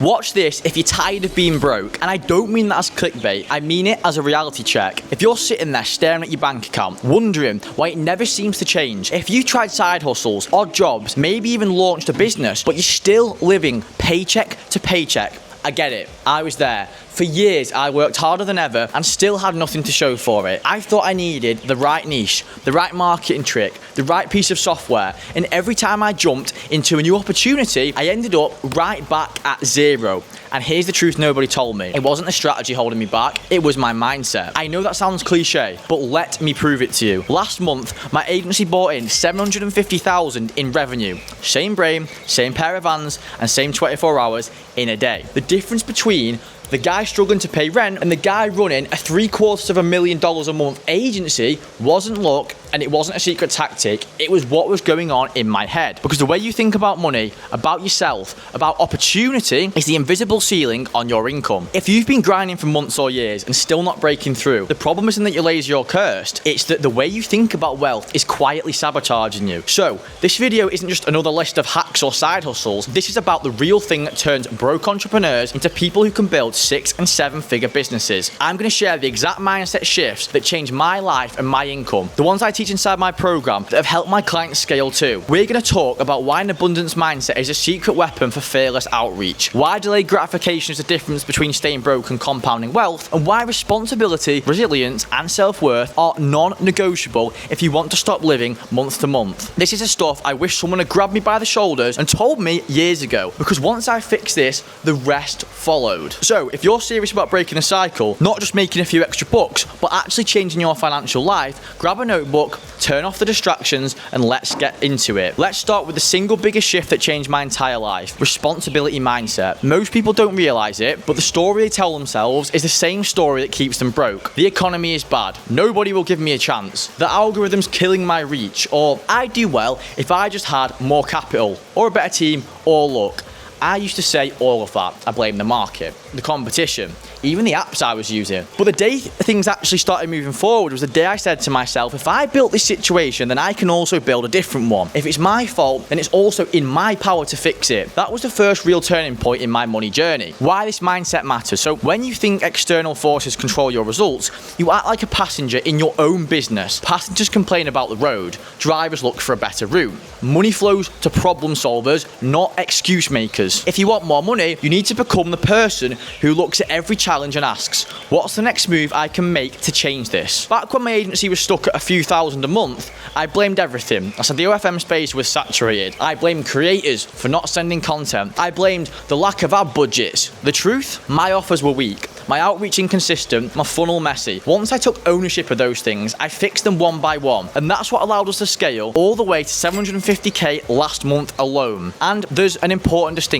Watch this if you're tired of being broke, and I don't mean that as clickbait, I mean it as a reality check. If you're sitting there staring at your bank account, wondering why it never seems to change, if you tried side hustles, odd jobs, maybe even launched a business, but you're still living paycheck to paycheck, I get it. I was there. For years, I worked harder than ever and still had nothing to show for it. I thought I needed the right niche, the right marketing trick, the right piece of software, and every time I jumped into a new opportunity, I ended up right back at zero. And here's the truth nobody told me. It wasn't the strategy holding me back, it was my mindset. I know that sounds cliche, but let me prove it to you. Last month, my agency brought in $750,000 in revenue. Same brain, same pair of hands, and same 24 hours in a day. The difference between the guy struggling to pay rent and the guy running a $750,000 a month agency wasn't luck, and it wasn't a secret tactic. It was what was going on in my head. Because the way you think about money, about yourself, about opportunity is the invisible ceiling on your income. If you've been grinding for months or years and still not breaking through, the problem isn't that you're lazy or cursed. It's that the way you think about wealth is quietly sabotaging you. So this video isn't just another list of hacks or side hustles. This is about the real thing that turns broke entrepreneurs into people who can build 6- and 7-figure businesses. I'm going to share the exact mindset shifts that changed my life and my income. The ones I teach inside my program that have helped my clients scale too. We're going to talk about why an abundance mindset is a secret weapon for fearless outreach, why delayed gratification is the difference between staying broke and compounding wealth, and why responsibility, resilience, and self-worth are non-negotiable if you want to stop living month to month. This is the stuff I wish someone had grabbed me by the shoulders and told me years ago, because once I fixed this, the rest followed. So if you're serious about breaking the cycle, not just making a few extra bucks, but actually changing your financial life, grab a notebook, turn off the distractions, and let's get into it. Let's start with the single biggest shift that changed my entire life: responsibility mindset. Most people don't realize it, but the story they tell themselves is the same story that keeps them broke. The economy is bad. Nobody will give me a chance. The algorithm's killing my reach. Or I'd do well if I just had more capital, or a better team, or luck. I used to say all of that. I blame the market, the competition, even the apps I was using. But the day things actually started moving forward was the day I said to myself, if I built this situation, then I can also build a different one. If it's my fault, then it's also in my power to fix it. That was the first real turning point in my money journey. Why this mindset matters. So when you think external forces control your results, you act like a passenger in your own business. Passengers complain about the road. Drivers look for a better route. Money flows to problem solvers, not excuse makers. If you want more money, you need to become the person who looks at every challenge and asks, what's the next move I can make to change this? Back when my agency was stuck at a few thousand a month, I blamed everything. I said the OFM space was saturated. I blamed creators for not sending content. I blamed the lack of ad budgets. The truth? My offers were weak. My outreach inconsistent, my funnel messy. Once I took ownership of those things, I fixed them one by one. And that's what allowed us to scale all the way to 750K last month alone. And there's an important distinction.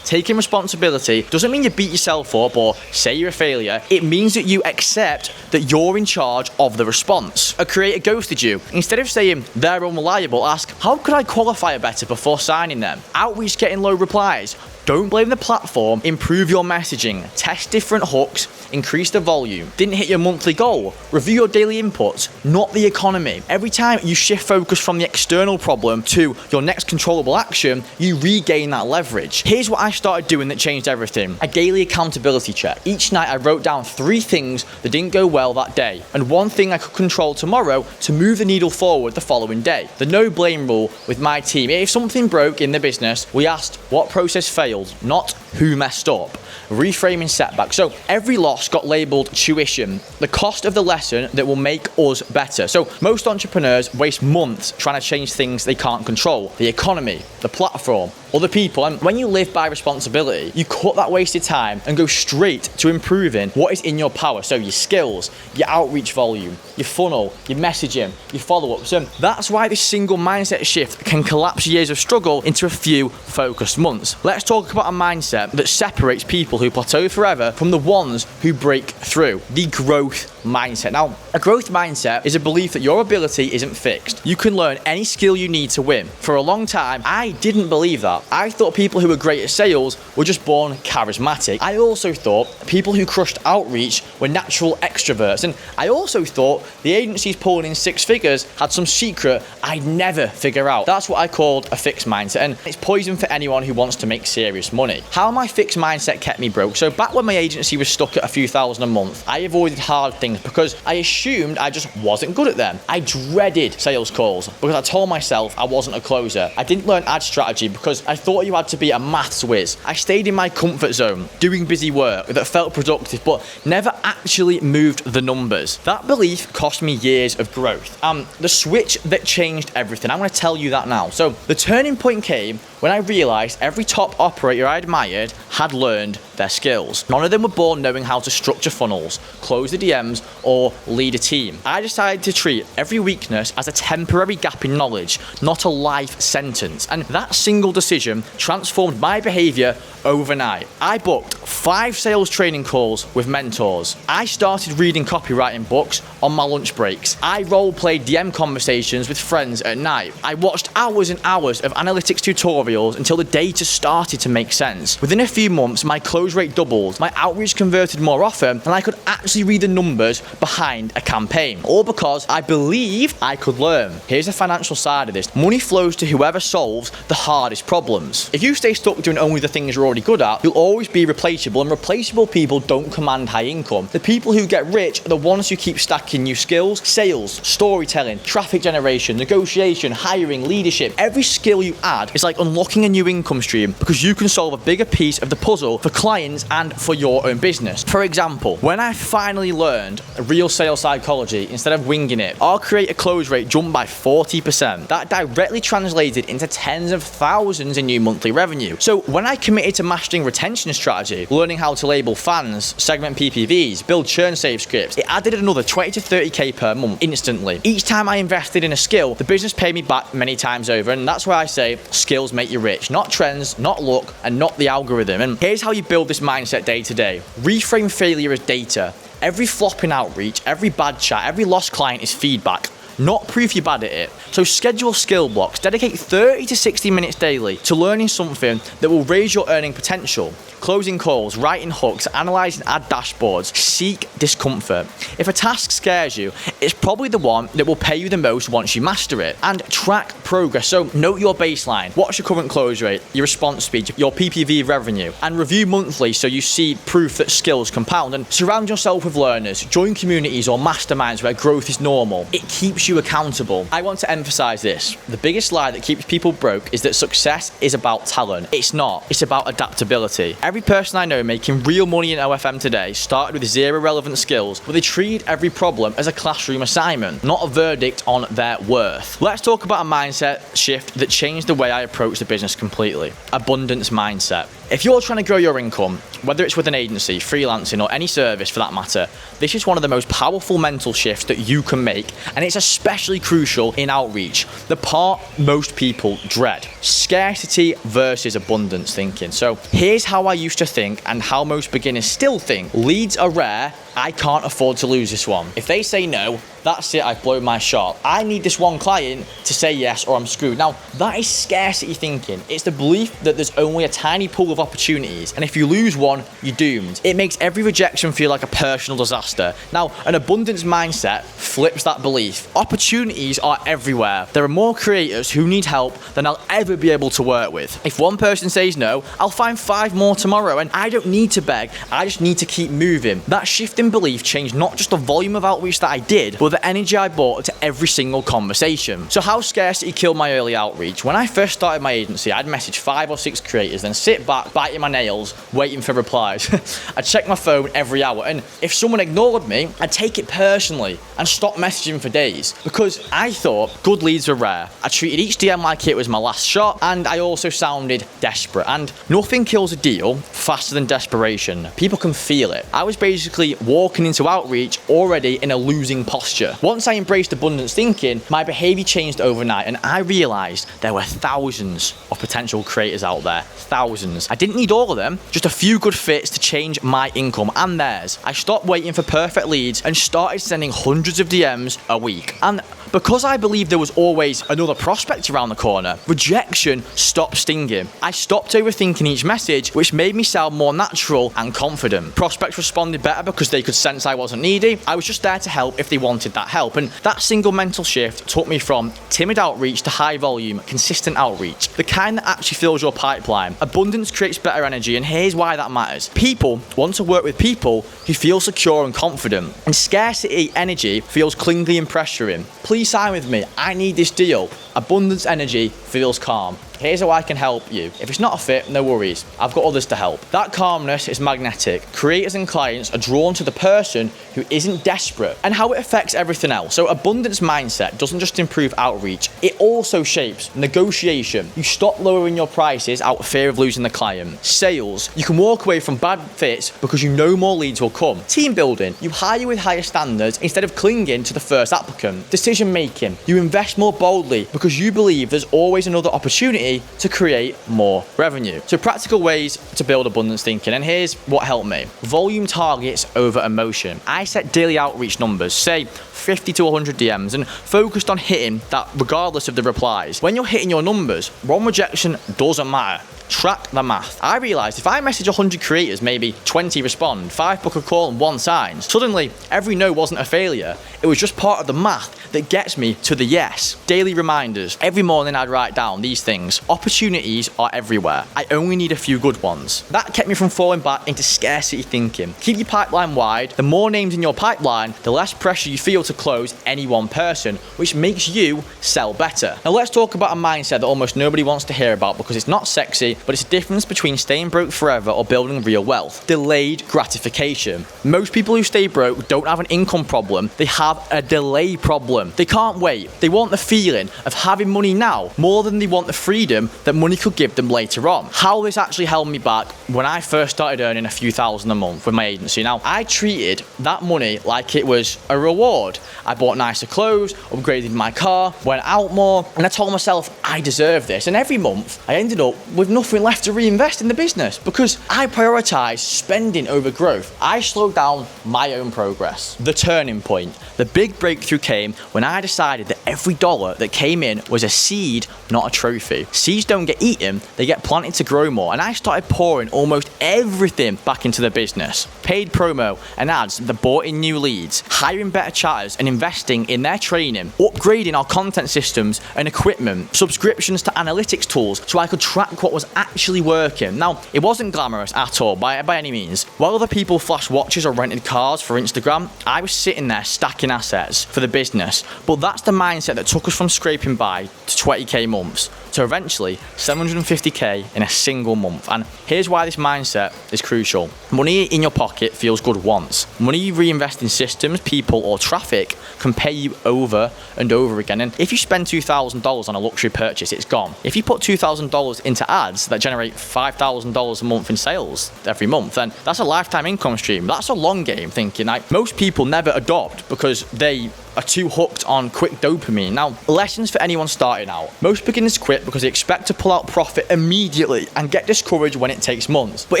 Taking responsibility doesn't mean you beat yourself up or say you're a failure. It means that you accept that you're in charge of the response. A creator ghosted you. Instead of saying they're unreliable, ask, how could I qualify it better before signing them? Outreach getting low replies. Don't blame the platform, improve your messaging, test different hooks, increase the volume. Didn't hit your monthly goal? Review your daily inputs, not the economy. Every time you shift focus from the external problem to your next controllable action, you regain that leverage. Here's what I started doing that changed everything. A daily accountability check. Each night I wrote down 3 things that didn't go well that day, and 1 thing I could control tomorrow to move the needle forward the following day. The no blame rule with my team. If something broke in the business, we asked what process failed, not who messed up. Reframing setback. So every loss got labeled tuition, the cost of the lesson that will make us better. So most entrepreneurs waste months trying to change things they can't control. The economy, the platform, other people. And when you live by responsibility, you cut that wasted time and go straight to improving what is in your power. So your skills, your outreach volume, your funnel, your messaging, your follow-ups. And that's why this single mindset shift can collapse years of struggle into a few focused months. Let's talk about a mindset that separates people who plateau forever from the ones who break through. The growth mindset. Now, a growth mindset is a belief that your ability isn't fixed. You can learn any skill you need to win. For a long time, I didn't believe that. I thought people who were great at sales were just born charismatic. I also thought people who crushed outreach were natural extroverts. And I also thought the agencies pulling in 6 figures had some secret I'd never figure out. That's what I called a fixed mindset, and it's poison for anyone who wants to make serious money. How my fixed mindset kept me broke. So back when my agency was stuck at a few thousand a month, I avoided hard things because I assumed I just wasn't good at them. I dreaded sales calls because I told myself I wasn't a closer. I didn't learn ad strategy because I thought you had to be a maths whiz. I stayed in my comfort zone, doing busy work that felt productive but never actually moved the numbers. That belief cost me years of growth. The switch that changed everything. I'm going to tell you that now. So the turning point came when I realised every top operator I admired had learned their skills. None of them were born knowing how to structure funnels, close the DMs, or lead a team. I decided to treat every weakness as a temporary gap in knowledge, not a life sentence. And that single decision transformed my behaviour overnight. I booked 5 sales training calls with mentors. I started reading copywriting books on my lunch breaks. I role-played DM conversations with friends at night. I watched hours and hours of analytics tutorials until the data started to make sense. Within a few months, my close rate doubled, my outreach converted more often, and I could actually read the numbers behind a campaign. All because I believed I could learn. Here's the financial side of this. Money flows to whoever solves the hardest problems. If you stay stuck doing only the things you're already good at, you'll always be replaceable, and replaceable people don't command high income. The people who get rich are the ones who keep stacking new skills: sales, storytelling, traffic generation, negotiation, hiring, leadership. Every skill you add is like unlocking a new income stream because you can solve a bigger piece of the puzzle for clients and for your own business. For example, when I finally learned real sales psychology instead of winging it, our creator close rate jumped by 40%. That directly translated into tens of thousands in new monthly revenue. So when I committed to mastering retention strategy, learning how to label fans, segment PPVs, build churn save scripts, it added another 20 to 30k per month instantly. Each time I invested in a skill, the business paid me back many times over, and that's why I say skills make you rich, not trends, not luck, and not the algorithm. And here's how you build this mindset day to day. Reframe failure as data. Every flop in outreach, every bad chat, every lost client is feedback, not proof you're bad at it. So schedule skill blocks. Dedicate 30 to 60 minutes daily to learning something that will raise your earning potential. Closing calls, writing hooks, analysing ad dashboards. Seek discomfort. If a task scares you, it's probably the one that will pay you the most once you master it. And track progress. So note your baseline. What's your current close rate, your response speed, your PPV revenue, and review monthly so you see proof that skills compound. And surround yourself with learners. Join communities or masterminds where growth is normal. It keeps you accountable. I want to emphasize this. The biggest lie that keeps people broke is that success is about talent. It's not. It's about adaptability. Every person I know making real money in OFM today started with 0 relevant skills, but they treated every problem as a classroom assignment, not a verdict on their worth. Let's talk about a mindset shift that changed the way I approach the business completely. Abundance mindset. If you're trying to grow your income, whether it's with an agency, freelancing, or any service for that matter, this is one of the most powerful mental shifts that you can make, and it's especially crucial in outreach, the part most people dread. Scarcity versus abundance thinking. So here's how I used to think and how most beginners still think. Leads are rare. I can't afford to lose this one. If they say no, that's it, I've blown my shot. I need this one client to say yes or I'm screwed. Now, that is scarcity thinking. It's the belief that there's only a tiny pool of opportunities, and if you lose one, you're doomed. It makes every rejection feel like a personal disaster. Now, an abundance mindset flips that belief. Opportunities are everywhere. There are more creators who need help than I'll ever be able to work with. If one person says no, I'll find 5 more tomorrow, and I don't need to beg, I just need to keep moving. That shift in belief changed not just the volume of outreach that I did, but the energy I brought to every single conversation. So how scarcity killed my early outreach? When I first started my agency, I'd message 5 or 6 creators, then sit back, biting my nails, waiting for replies. I'd check my phone every hour, and if someone ignored me, I'd take it personally and stop messaging for days because I thought good leads were rare. I treated each DM like it was my last shot, and I also sounded desperate. And nothing kills a deal faster than desperation. People can feel it. I was basically walking into outreach already in a losing posture. Once I embraced abundance thinking, my behavior changed overnight, and I realized there were thousands of potential creators out there. Thousands. I didn't need all of them, just a few good fits to change my income and theirs. I stopped waiting for perfect leads and started sending hundreds of DMs a week. And Because I believed there was always another prospect around the corner, rejection stopped stinging. I stopped overthinking each message, which made me sound more natural and confident. Prospects responded better because they could sense I wasn't needy. I was just there to help if they wanted that help. And that single mental shift took me from timid outreach to high volume, consistent outreach. The kind that actually fills your pipeline. Abundance creates better energy, and here's why that matters. People want to work with people who feel secure and confident. And scarcity energy feels clingy and pressuring. Please sign with me. I need this deal. Abundance energy feels calm. Here's how I can help you. If it's not a fit, no worries. I've got others to help. That calmness is magnetic. Creators and clients are drawn to the person who isn't desperate, and how it affects everything else. So abundance mindset doesn't just improve outreach, it also shapes negotiation. You stop lowering your prices out of fear of losing the client. Sales, you can walk away from bad fits because you know more leads will come. Team building, you hire with higher standards instead of clinging to the first applicant. Decision making, you invest more boldly because you believe there's always another opportunity to create more revenue. So practical ways to build abundance thinking, and here's what helped me. Volume targets over emotion. I set daily outreach numbers, say 50 to 100 DMs, and focused on hitting that regardless of the replies. When you're hitting your numbers, one rejection doesn't matter. Track the math. I realised if I message 100 creators, maybe 20 respond, 5 book a call and 1 signs. Suddenly, every no wasn't a failure. It was just part of the math that gets me to the yes. Daily reminders. Every morning I'd write down these things. Opportunities are everywhere. I only need a few good ones. That kept me from falling back into scarcity thinking. Keep your pipeline wide. The more names in your pipeline, the less pressure you feel to close any one person, which makes you sell better. Now let's talk about a mindset that almost nobody wants to hear about because it's not sexy, but it's a difference between staying broke forever or building real wealth. Delayed gratification. Most people who stay broke don't have an income problem, they have a delay problem. They can't wait. They want the feeling of having money now more than they want the freedom that money could give them later on. How this actually held me back when I first started earning a few thousand a month with my agency. Now, I treated that money like it was a reward. I bought nicer clothes, upgraded my car, went out more, and I told myself I deserve this. And every month I ended up with nothing left to reinvest in the business because I prioritized spending over growth. I slowed down my own progress. The turning point, the big breakthrough came when I decided that every dollar that came in was a seed, not a trophy. Seeds don't get eaten, they get planted to grow more. And I started pouring almost everything back into the business. Paid promo and ads that brought in new leads, hiring better chatters and investing in their training, upgrading our content systems and equipment, subscriptions to analytics tools so I could track what was actually working. Now, it wasn't glamorous at all by any means. While other people flashed watches or rented cars for Instagram, I was sitting there stacking assets for the business. But that's the mindset that took us from scraping by to 20k months to eventually 750k in a single month. And here's why this mindset is crucial. Money in your pocket feels good once. Money you reinvest in systems, people, or traffic can pay you over and over again. And if you spend $2,000 on a luxury purchase, it's gone. If you put $2,000 into ads that generate $5,000 a month in sales every month, then that's a lifetime income stream. That's a long game thinking. Like, most people never adopt because they are too hooked on quick dopamine. Now, lessons for anyone starting out. Most beginners quit because they expect to pull out profit immediately and get discouraged when it takes months. But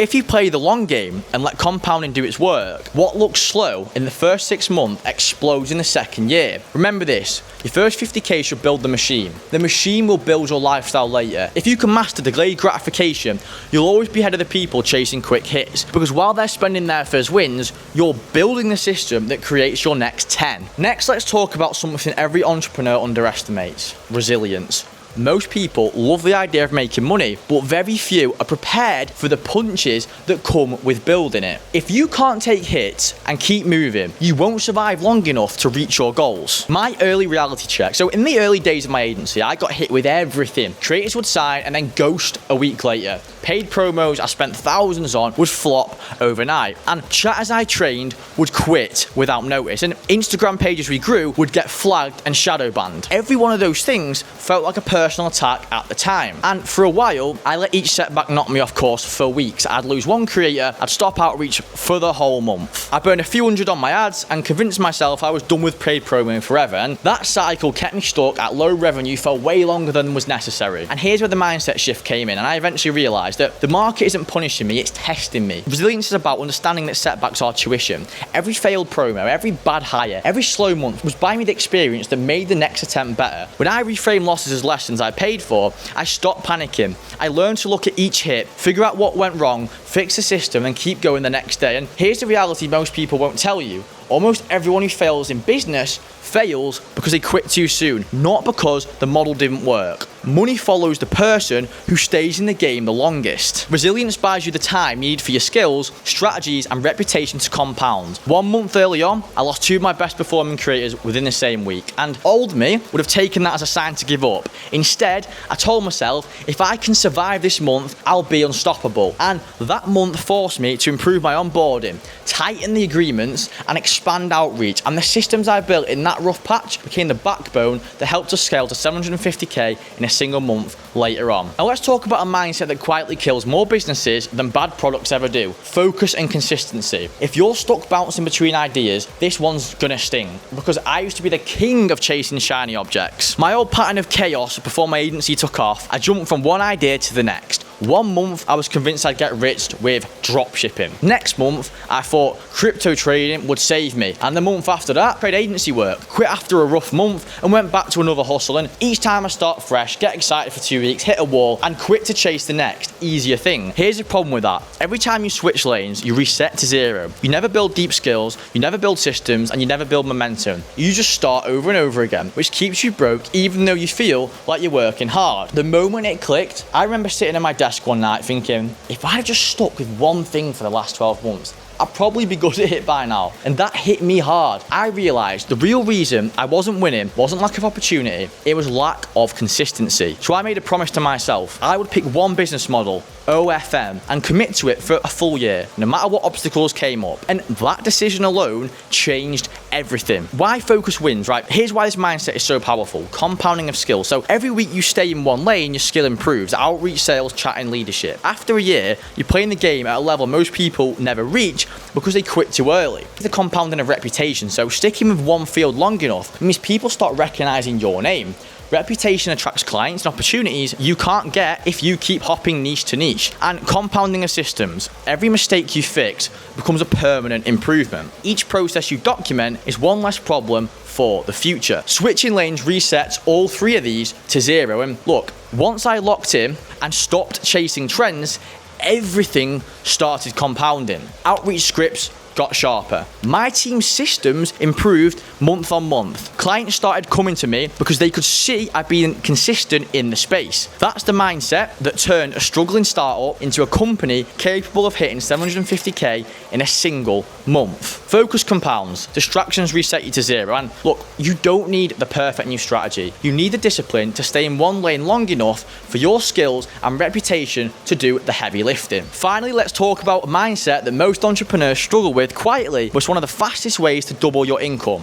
if you play the long game and let compounding do its work, what looks slow in the first 6 months explodes in the second year. Remember this, your first 50k should build the machine. The machine will build your lifestyle later. If you can master delayed gratification, you'll always be ahead of the people chasing quick hits. Because while they're spending their first wins, you're building the system that creates your next 10. Next, let's talk about something every entrepreneur underestimates: resilience. Most people love the idea of making money, but very few are prepared for the punches that come with building it. If you can't take hits and keep moving, you won't survive long enough to reach your goals. My early reality check. So in the early days of my agency, I got hit with everything. Creators would sign and then ghost a week later. Paid promos I spent thousands on would flop overnight. And chatters I trained would quit without notice. And Instagram pages we grew would get flagged and shadow banned. Every one of those things felt like a personal attack at the time. And for a while, I let each setback knock me off course for weeks. I'd lose one creator, I'd stop outreach for the whole month. I burned a few hundred on my ads and convinced myself I was done with paid promoing forever. And that cycle kept me stuck at low revenue for way longer than was necessary. And here's where the mindset shift came in, and I eventually realized that the market isn't punishing me, it's testing me. Resilience is about understanding that setbacks are tuition. Every failed promo, every bad hire, every slow month was buying me the experience that made the next attempt better. When I reframed losses as lessons I paid for, I stopped panicking. I learned to look at each hit, figure out what went wrong, fix the system, and keep going the next day. And here's the reality most people won't tell you. Almost everyone who fails in business fails because they quit too soon, not because the model didn't work. Money follows the person who stays in the game the longest. Resilience buys you the time needed for your skills, strategies, and reputation to compound. 1 month early on, I lost 2 of my best performing creators within the same week, and old me would have taken that as a sign to give up. Instead, I told myself, if I can survive this month, I'll be unstoppable. And that month forced me to improve my onboarding, tighten the agreements, and expand outreach. And the systems I built in that rough patch became the backbone that helped us scale to 750k in a single month later on. Now let's talk about a mindset that quietly kills more businesses than bad products ever do. Focus and consistency. If you're stuck bouncing between ideas, this one's gonna sting, because I used to be the king of chasing shiny objects. My old pattern of chaos before my agency took off, I jumped from one idea to the next. 1 month, I was convinced I'd get rich with drop shipping. Next month, I thought crypto trading would save me. And the month after that, paid agency work. Quit after a rough month and went back to another hustle. And each time I start fresh, get excited for 2 weeks, hit a wall, and quit to chase the next easier thing. Here's the problem with that. Every time you switch lanes, you reset to zero. You never build deep skills, you never build systems, and you never build momentum. You just start over and over again, which keeps you broke even though you feel like you're working hard. The moment it clicked, I remember sitting at my desk one night thinking, if I just stuck with one thing for the last 12 months, I'd probably be good at it by now. And that hit me hard. I realized the real reason I wasn't winning wasn't lack of opportunity, it was lack of consistency. So I made a promise to myself. I would pick one business model, OFM, and commit to it for a full year, no matter what obstacles came up. And that decision alone changed everything. Why focus wins, right? Here's why this mindset is so powerful. Compounding of skills. So every week you stay in one lane, your skill improves. Outreach, sales, chat, and leadership. After a year, you're playing the game at a level most people never reach because they quit too early. The compounding of reputation. So sticking with one field long enough means people start recognizing your name. Reputation attracts clients and opportunities you can't get if you keep hopping niche to niche. And compounding of systems. Every mistake you fix becomes a permanent improvement. Each process you document is one less problem for the future. Switching lanes resets all 3 of these to 0. And look, once I locked in and stopped chasing trends, everything started compounding. Outreach scripts got sharper. My team's systems improved month on month. Clients started coming to me because they could see I'd been consistent in the space. That's the mindset that turned a struggling startup into a company capable of hitting 750k in a single month. Focus compounds. Distractions reset you to 0. And look, you don't need the perfect new strategy. You need the discipline to stay in one lane long enough for your skills and reputation to do the heavy lifting. Finally, let's talk about a mindset that most entrepreneurs struggle with quietly, but it's one of the fastest ways to double your income.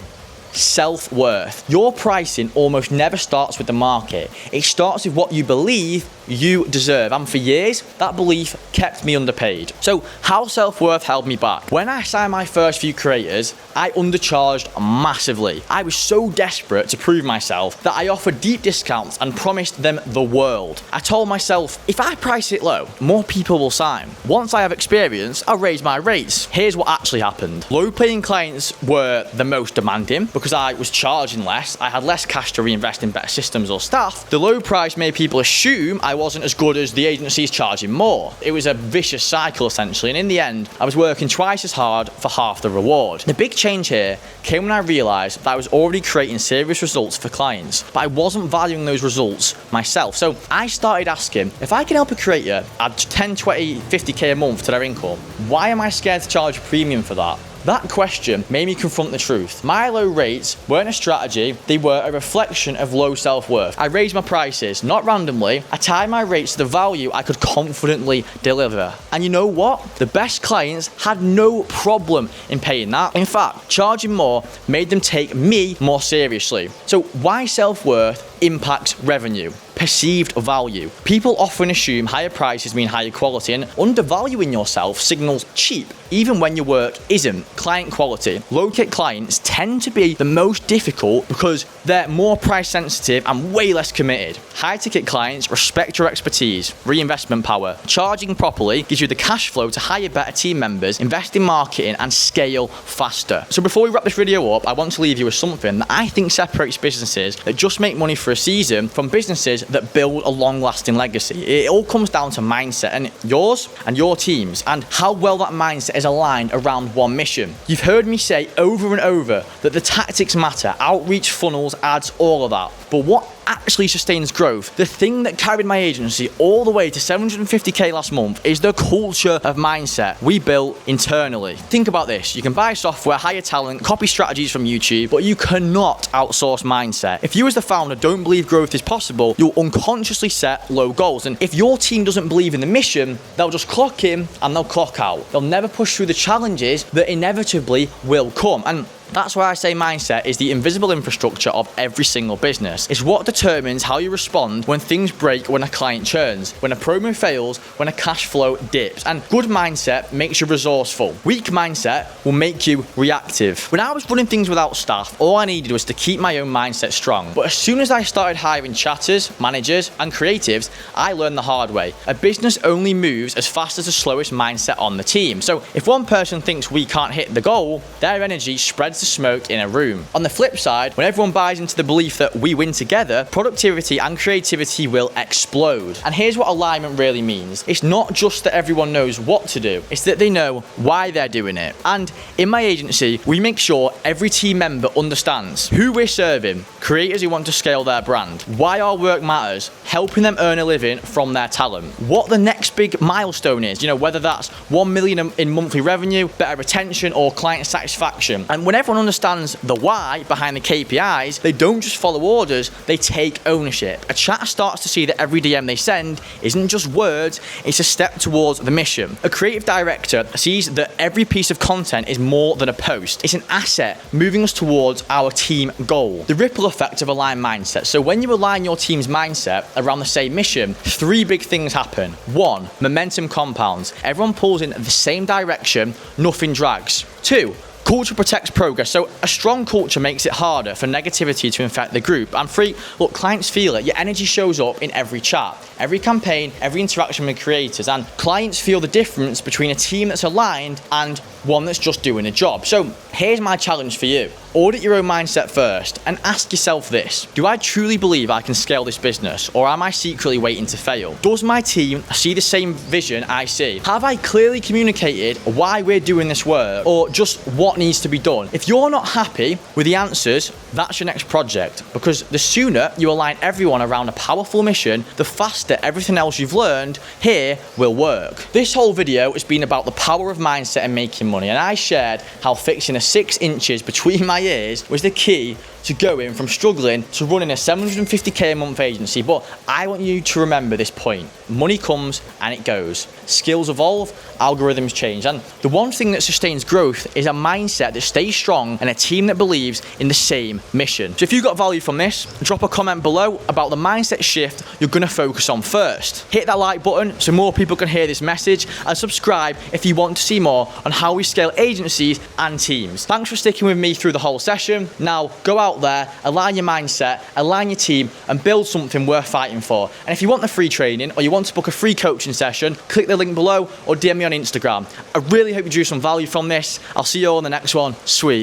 Self-worth. Your pricing almost never starts with the market. It starts with what you believe you deserve. And for years, that belief kept me underpaid. So how self-worth held me back? When I signed my first few creators, I undercharged massively. I was so desperate to prove myself that I offered deep discounts and promised them the world. I told myself, if I price it low, more people will sign. Once I have experience, I'll raise my rates. Here's what actually happened. Low-paying clients were the most demanding because I was charging less. I had less cash to reinvest in better systems or staff. The low price made people assume I wasn't as good as the agencies charging more. It was a vicious cycle essentially, and in the end, I was working twice as hard for half the reward. The big change here came when I realized that I was already creating serious results for clients, but I wasn't valuing those results myself. So I started asking, if I can help a creator add 10, 20, 50k a month to their income, why am I scared to charge a premium for that? That question made me confront the truth. My low rates weren't a strategy, they were a reflection of low self-worth. I raised my prices, not randomly. I tied my rates to the value I could confidently deliver. And you know what? The best clients had no problem in paying that. In fact, charging more made them take me more seriously. So why self-worth impacts revenue? perceived value. People often assume higher prices mean higher quality, and undervaluing yourself signals cheap, even when your work isn't. Client quality. Low-ticket clients tend to be the most difficult because they're more price sensitive and way less committed. High-ticket clients respect your expertise, reinvestment power. Charging properly gives you the cash flow to hire better team members, invest in marketing, and scale faster. So before we wrap this video up, I want to leave you with something that I think separates businesses that just make money for a season from businesses that build a long-lasting legacy. It all comes down to mindset, and yours and your team's, and how well that mindset is aligned around one mission. You've heard me say over and over that the tactics matter, outreach, funnels, ads, all of that. But what actually sustains growth, the thing that carried my agency all the way to 750k last month, is the culture of mindset we built internally. Think about this. You can buy software, hire talent, copy strategies from YouTube, but you cannot outsource mindset. If you as the founder don't believe growth is possible, you'll unconsciously set low goals. And if your team doesn't believe in the mission, they'll just clock in and they'll clock out. They'll never push through the challenges that inevitably will come. And that's why I say mindset is the invisible infrastructure of every single business. It's what determines how you respond when things break, when a client churns, when a promo fails, when a cash flow dips. And good mindset makes you resourceful. Weak mindset will make you reactive. When I was running things without staff, all I needed was to keep my own mindset strong. But as soon as I started hiring chatters, managers, and creatives, I learned the hard way. A business only moves as fast as the slowest mindset on the team. So if one person thinks we can't hit the goal, their energy spreads the smoke in a room. On the flip side, when everyone buys into the belief that we win together, productivity and creativity will explode. And here's what alignment really means. It's not just that everyone knows what to do, it's that they know why they're doing it. And in my agency, we make sure every team member understands who we're serving, creators who want to scale their brand, why our work matters, helping them earn a living from their talent, what the next big milestone is, whether that's 1 million in monthly revenue, better retention, or client satisfaction. And when everyone understands the why behind the KPIs, they don't just follow orders, they take ownership. A chat starts to see that every DM they send isn't just words, it's a step towards the mission. A creative director sees that every piece of content is more than a post. It's an asset moving us towards our team goal. The ripple effect of aligned mindset. So when you align your team's mindset around the same mission, 3 big things happen. 1, momentum compounds. Everyone pulls in the same direction, nothing drags. 2, culture protects progress. So a strong culture makes it harder for negativity to infect the group. And 3, look, clients feel it. Your energy shows up in every chat, every campaign, every interaction with creators. And clients feel the difference between a team that's aligned and one that's just doing a job. So here's my challenge for you. Audit your own mindset first and ask yourself this: do I truly believe I can scale this business, or am I secretly waiting to fail? Does my team see the same vision I see? Have I clearly communicated why we're doing this work, or just what needs to be done? If you're not happy with the answers, that's your next project, because the sooner you align everyone around a powerful mission, the faster everything else you've learned here will work. This whole video has been about the power of mindset and making money, and I shared how fixing a 6 inches between my ears was the key to going from struggling to running a 750k a month agency. But I want you to remember this point: money comes and it goes, skills evolve, algorithms change, and the one thing that sustains growth is a mindset that stays strong and a team that believes in the same mission. So if you got value from this, drop a comment below about the mindset shift you're going to focus on first. Hit that like button so more people can hear this message, and subscribe if you want to see more on how we scale agencies and teams. Thanks for sticking with me through the whole session. Now go out there, align your mindset, align your team, and build something worth fighting for. And if you want the free training, or you want to book a free coaching session, click the link below or DM me on Instagram. I really hope you drew some value from this. I'll see you all in the next one. Sweet.